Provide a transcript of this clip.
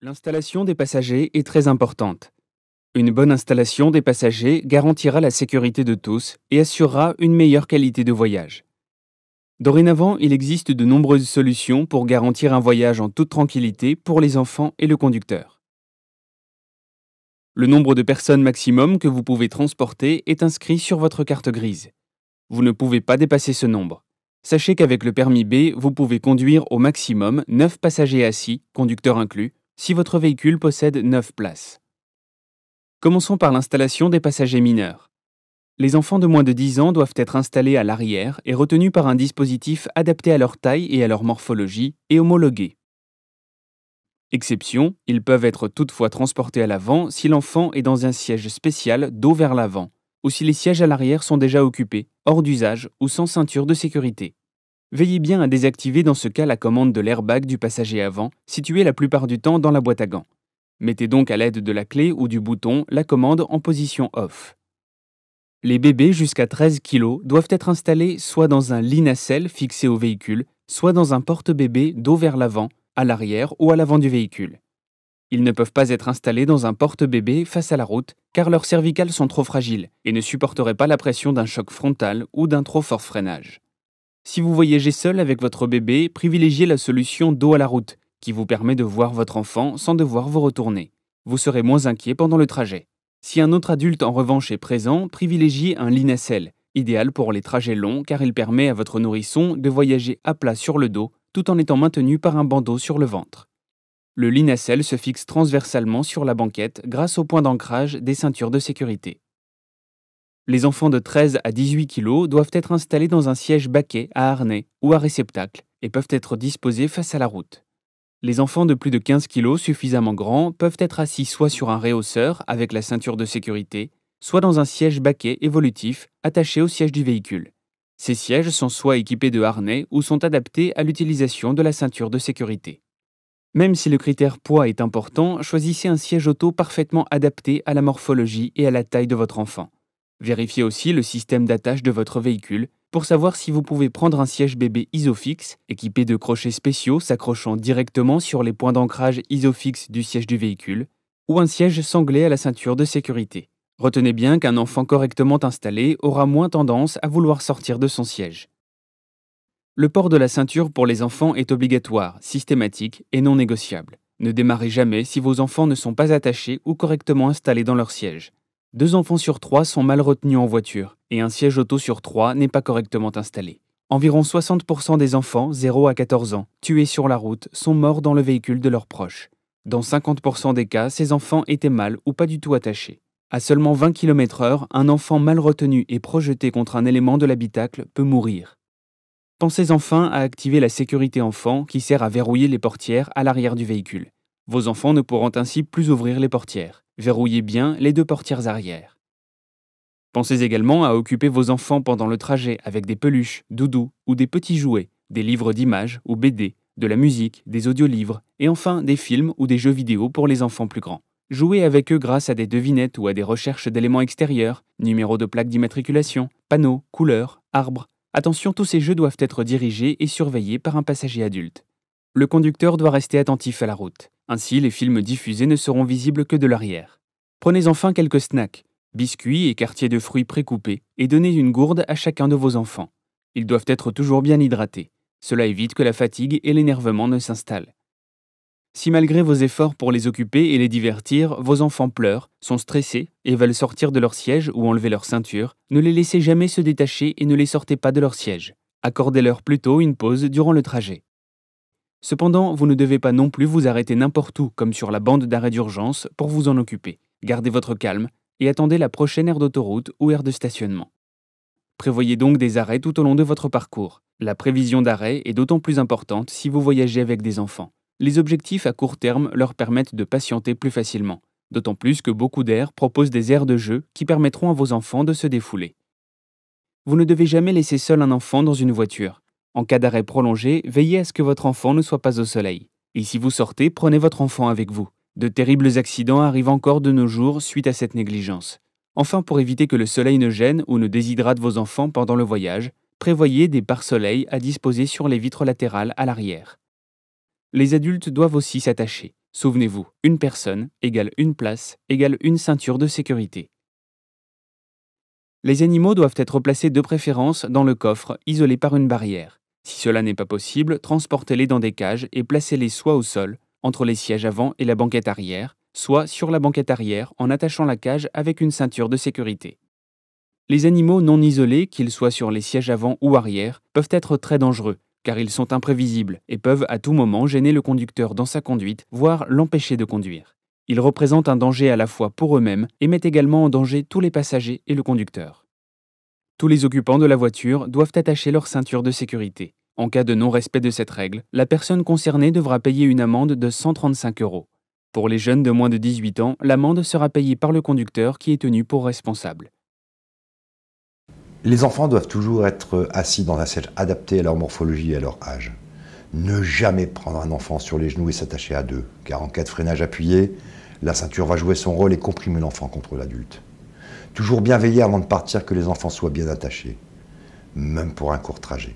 L'installation des passagers est très importante. Une bonne installation des passagers garantira la sécurité de tous et assurera une meilleure qualité de voyage. Dorénavant, il existe de nombreuses solutions pour garantir un voyage en toute tranquillité pour les enfants et le conducteur. Le nombre de personnes maximum que vous pouvez transporter est inscrit sur votre carte grise. Vous ne pouvez pas dépasser ce nombre. Sachez qu'avec le permis B, vous pouvez conduire au maximum 9 passagers assis, conducteur inclus, si votre véhicule possède 9 places. Commençons par l'installation des passagers mineurs. Les enfants de moins de 10 ans doivent être installés à l'arrière et retenus par un dispositif adapté à leur taille et à leur morphologie et homologué. Exception, ils peuvent être toutefois transportés à l'avant si l'enfant est dans un siège spécial dos vers l'avant, ou si les sièges à l'arrière sont déjà occupés, hors d'usage ou sans ceinture de sécurité. Veillez bien à désactiver dans ce cas la commande de l'airbag du passager avant, située la plupart du temps dans la boîte à gants. Mettez donc à l'aide de la clé ou du bouton la commande en position off. Les bébés jusqu'à 13 kg doivent être installés soit dans un lit nacelle fixé au véhicule, soit dans un porte-bébé dos vers l'avant, à l'arrière ou à l'avant du véhicule. Ils ne peuvent pas être installés dans un porte-bébé face à la route car leurs cervicales sont trop fragiles et ne supporteraient pas la pression d'un choc frontal ou d'un trop fort freinage. Si vous voyagez seul avec votre bébé, privilégiez la solution dos à la route, qui vous permet de voir votre enfant sans devoir vous retourner. Vous serez moins inquiet pendant le trajet. Si un autre adulte en revanche est présent, privilégiez un lit nacelle, idéal pour les trajets longs car il permet à votre nourrisson de voyager à plat sur le dos tout en étant maintenu par un bandeau sur le ventre. Le lit nacelle se fixe transversalement sur la banquette grâce au point d'ancrage des ceintures de sécurité. Les enfants de 13 à 18 kg doivent être installés dans un siège baquet à harnais ou à réceptacle et peuvent être disposés face à la route. Les enfants de plus de 15 kg suffisamment grands peuvent être assis soit sur un réhausseur avec la ceinture de sécurité, soit dans un siège baquet évolutif attaché au siège du véhicule. Ces sièges sont soit équipés de harnais ou sont adaptés à l'utilisation de la ceinture de sécurité. Même si le critère poids est important, choisissez un siège auto parfaitement adapté à la morphologie et à la taille de votre enfant. Vérifiez aussi le système d'attache de votre véhicule pour savoir si vous pouvez prendre un siège bébé Isofix équipé de crochets spéciaux s'accrochant directement sur les points d'ancrage Isofix du siège du véhicule ou un siège sanglé à la ceinture de sécurité. Retenez bien qu'un enfant correctement installé aura moins tendance à vouloir sortir de son siège. Le port de la ceinture pour les enfants est obligatoire, systématique et non négociable. Ne démarrez jamais si vos enfants ne sont pas attachés ou correctement installés dans leur siège. 2 enfants sur 3 sont mal retenus en voiture et un siège auto sur 3 n'est pas correctement installé. Environ 60% des enfants 0 à 14 ans tués sur la route sont morts dans le véhicule de leurs proches. Dans 50% des cas, ces enfants étaient mal ou pas du tout attachés. À seulement 20 km/h, un enfant mal retenu et projeté contre un élément de l'habitacle peut mourir. Pensez enfin à activer la sécurité enfant qui sert à verrouiller les portières à l'arrière du véhicule. Vos enfants ne pourront ainsi plus ouvrir les portières. Verrouillez bien les 2 portières arrière. Pensez également à occuper vos enfants pendant le trajet avec des peluches, doudous ou des petits jouets, des livres d'images ou BD, de la musique, des audiolivres et enfin des films ou des jeux vidéo pour les enfants plus grands. Jouez avec eux grâce à des devinettes ou à des recherches d'éléments extérieurs, numéros de plaques d'immatriculation, panneaux, couleurs, arbres. Attention, tous ces jeux doivent être dirigés et surveillés par un passager adulte. Le conducteur doit rester attentif à la route. Ainsi, les films diffusés ne seront visibles que de l'arrière. Prenez enfin quelques snacks, biscuits et quartiers de fruits précoupés, et donnez une gourde à chacun de vos enfants. Ils doivent être toujours bien hydratés. Cela évite que la fatigue et l'énervement ne s'installent. Si malgré vos efforts pour les occuper et les divertir, vos enfants pleurent, sont stressés et veulent sortir de leur siège ou enlever leur ceinture, ne les laissez jamais se détacher et ne les sortez pas de leur siège. Accordez-leur plutôt une pause durant le trajet. Cependant, vous ne devez pas non plus vous arrêter n'importe où, comme sur la bande d'arrêt d'urgence, pour vous en occuper. Gardez votre calme et attendez la prochaine aire d'autoroute ou aire de stationnement. Prévoyez donc des arrêts tout au long de votre parcours. La prévision d'arrêt est d'autant plus importante si vous voyagez avec des enfants. Les objectifs à court terme leur permettent de patienter plus facilement, d'autant plus que beaucoup d'aires proposent des aires de jeu qui permettront à vos enfants de se défouler. Vous ne devez jamais laisser seul un enfant dans une voiture. En cas d'arrêt prolongé, veillez à ce que votre enfant ne soit pas au soleil. Et si vous sortez, prenez votre enfant avec vous. De terribles accidents arrivent encore de nos jours suite à cette négligence. Enfin, pour éviter que le soleil ne gêne ou ne déshydrate vos enfants pendant le voyage, prévoyez des pare-soleil à disposer sur les vitres latérales à l'arrière. Les adultes doivent aussi s'attacher. Souvenez-vous, une personne égale une place égale une ceinture de sécurité. Les animaux doivent être placés de préférence dans le coffre, isolé par une barrière. Si cela n'est pas possible, transportez-les dans des cages et placez-les soit au sol, entre les sièges avant et la banquette arrière, soit sur la banquette arrière en attachant la cage avec une ceinture de sécurité. Les animaux non isolés, qu'ils soient sur les sièges avant ou arrière, peuvent être très dangereux, car ils sont imprévisibles et peuvent à tout moment gêner le conducteur dans sa conduite, voire l'empêcher de conduire. Ils représentent un danger à la fois pour eux-mêmes et mettent également en danger tous les passagers et le conducteur. Tous les occupants de la voiture doivent attacher leur ceinture de sécurité. En cas de non-respect de cette règle, la personne concernée devra payer une amende de 135 €. Pour les jeunes de moins de 18 ans, l'amende sera payée par le conducteur qui est tenu pour responsable. Les enfants doivent toujours être assis dans un siège adapté à leur morphologie et à leur âge. Ne jamais prendre un enfant sur les genoux et s'attacher à deux, car en cas de freinage appuyé, la ceinture va jouer son rôle et comprimer l'enfant contre l'adulte. Toujours bien veiller avant de partir que les enfants soient bien attachés, même pour un court trajet.